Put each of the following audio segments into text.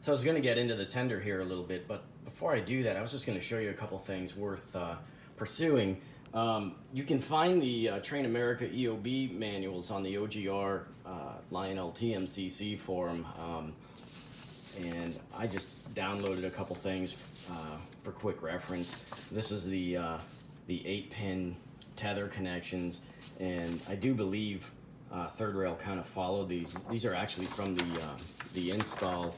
So I was going to get into the tender here a little bit, but before I do that, I was just going to show you a couple things worth pursuing. You can find the Train America EOB manuals on the OGR Lionel TMCC forum, and I just downloaded a couple things for quick reference. This is the 8-pin tether connections, and I do believe Third Rail kind of followed these. These are actually from the install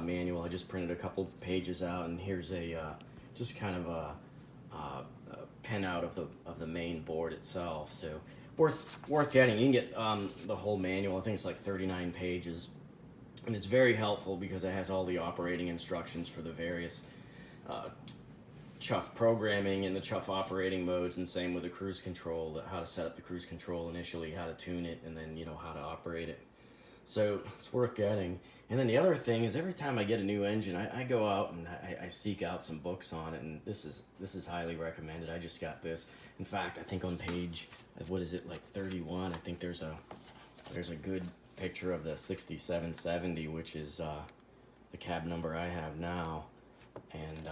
manual. I just printed a couple pages out, and here's a just kind of a pin out of the main board itself. So worth getting. You can get the whole manual. I think it's like 39 pages, and it's very helpful because it has all the operating instructions for the various chuff programming and the chuff operating modes, and same with the cruise control, how to set up the cruise control initially, how to tune it, and then how to operate it. So it's worth getting. And then the other thing is, every time I get a new engine, I go out and I seek out some books on it, and this is highly recommended. I just got this. In fact, I think on page, what is it, like 31, I think there's a good picture of the 6770, which is the cab number I have now, and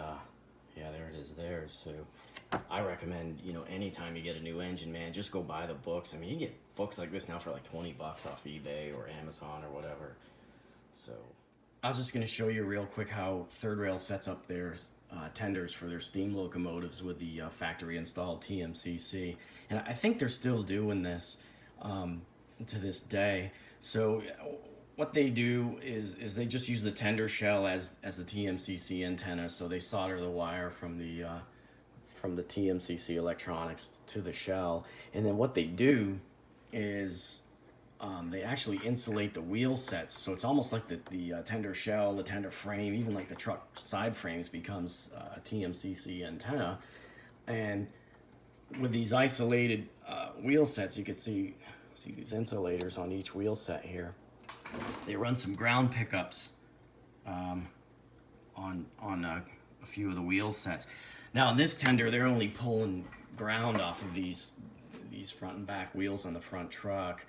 yeah, there it is there. So I recommend, anytime you get a new engine, man, just go buy the books. I mean, you get books like this now for like 20 bucks off eBay or Amazon or whatever. So I was just going to show you real quick how Third Rail sets up their tenders for their steam locomotives with the factory installed TMCC. And I think they're still doing this to this day. So what they do is they just use the tender shell as the TMCC antenna. So they solder the wire from the TMCC electronics to the shell, and then what they do is they actually insulate the wheel sets. So it's almost like the tender shell, the tender frame, even like the truck side frames becomes a TMCC antenna. And with these isolated wheel sets, you can see these insulators on each wheel set here. They run some ground pickups on a few of the wheel sets. Now in this tender, they're only pulling ground off of these front and back wheels on the front truck,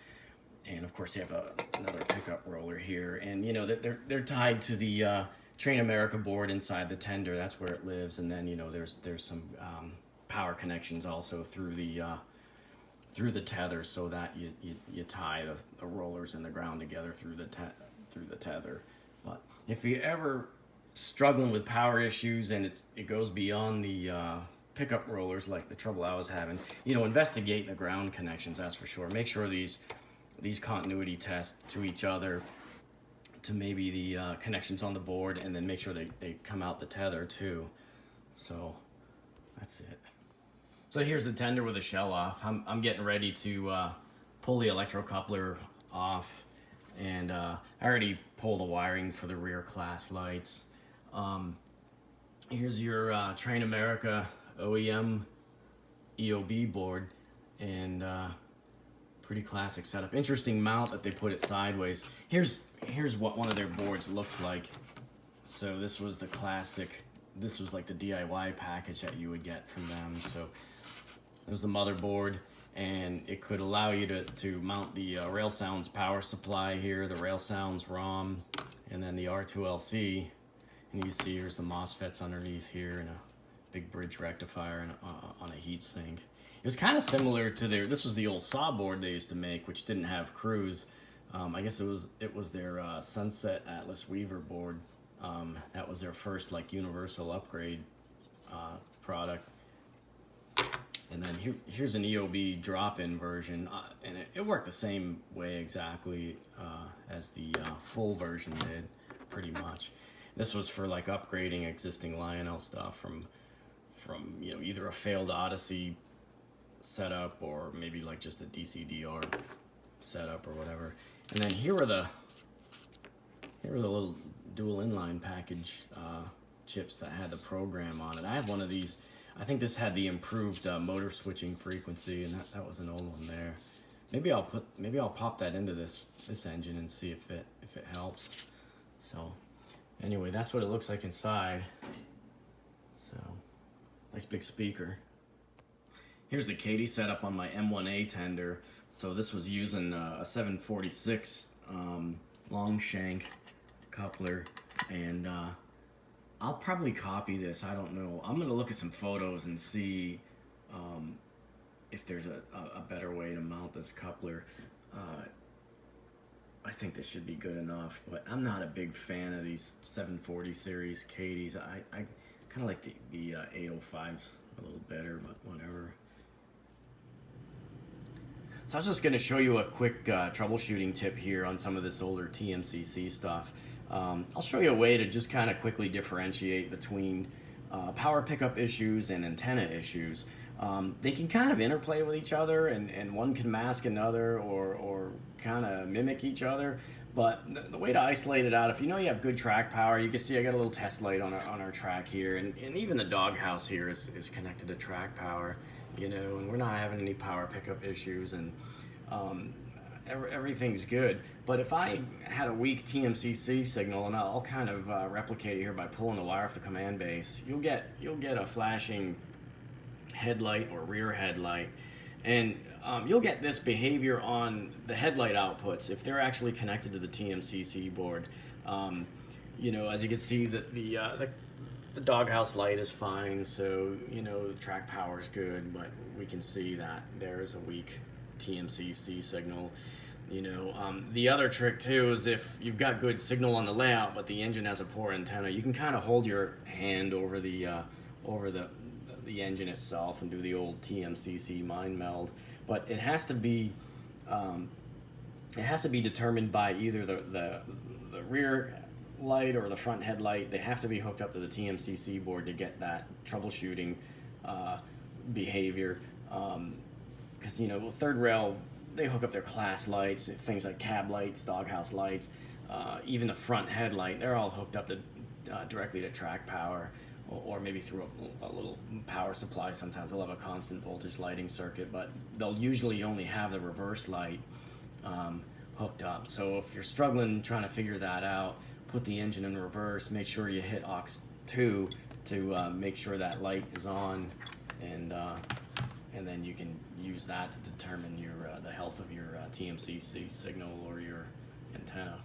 and of course they have another pickup roller here, and they're tied to the Train America board inside the tender. That's where it lives, and then there's some power connections also through the tether, so that you tie the rollers and the ground together through the tether. But if you ever struggling with power issues and it goes beyond the pickup rollers, like the trouble I was having, investigate the ground connections, that's for sure. Make sure these continuity tests to each other, to maybe the connections on the board, and then make sure they come out the tether too. So that's it. So here's the tender with the shell off. I'm getting ready to pull the electrocoupler off, and I already pulled the wiring for the rear class lights. Here's your Train America OEM EOB board, and pretty classic setup. Interesting mount that they put it sideways. Here's what one of their boards looks like. So this was the classic. This was like the DIY package that you would get from them. So it was the motherboard, and it could allow you to mount the Rail Sounds power supply here, the Rail Sounds ROM, and then the R2LC. And you see here's the MOSFETs underneath here, and a big bridge rectifier and on a heat sink. It was kind of similar to this was the old saw board they used to make, which didn't have cruise. I guess it was their Sunset Atlas Weaver board. That was their first like universal upgrade product. And then here's an EOB drop-in version, and it worked the same way exactly as the full version did, pretty much. This was for like upgrading existing Lionel stuff from either a failed Odyssey setup or maybe like just a DCDR setup or whatever. And then here were the little dual inline package chips that had the program on it. I have one of these. I think this had the improved motor switching frequency, and that was an old one there. Maybe I'll pop that into this engine and see if it helps. So anyway, that's what it looks like inside. So nice big speaker. Here's the Kadee setup on my M1A tender. So this was using a 746 long shank coupler, And I'll probably copy this. I don't know. I'm gonna look at some photos and see if there's a better way to mount this coupler. I think this should be good enough, but I'm not a big fan of these 740 series Kadees. I kind of like the 805s a little better, but whatever. So I was just going to show you a quick troubleshooting tip here on some of this older TMCC stuff. I'll show you a way to just kind of quickly differentiate between power pickup issues and antenna issues. They can kind of interplay with each other, and one can mask another or kind of mimic each other. But the way to isolate it out, if you know you have good track power, you can see I got a little test light on our track here, and even the doghouse here is connected to track power, you know, and we're not having any power pickup issues, and everything's good. But if I had a weak TMCC signal, and I'll kind of replicate it here by pulling the wire off the command base, you'll get a flashing headlight or rear headlight, and you'll get this behavior on the headlight outputs if they're actually connected to the TMCC board. You know, as you can see, that the doghouse light is fine, so you know the track power is good, but we can see that there is a weak TMCC signal. You know, the other trick too is if you've got good signal on the layout but the engine has a poor antenna, you can kind of hold your hand over the engine itself and do the old TMCC mind meld. But it has to be determined by either the rear light or the front headlight. They have to be hooked up to the TMCC board to get that troubleshooting behavior. Because you know, third rail, they hook up their class lights, things like cab lights, doghouse lights, even the front headlight. They're all hooked up to directly to track power, or maybe through a little power supply. Sometimes they'll have a constant voltage lighting circuit, but they'll usually only have the reverse light hooked up. So if you're struggling trying to figure that out, put the engine in reverse, make sure you hit aux 2 to make sure that light is on, and then you can use that to determine your the health of your TMCC signal or your antenna.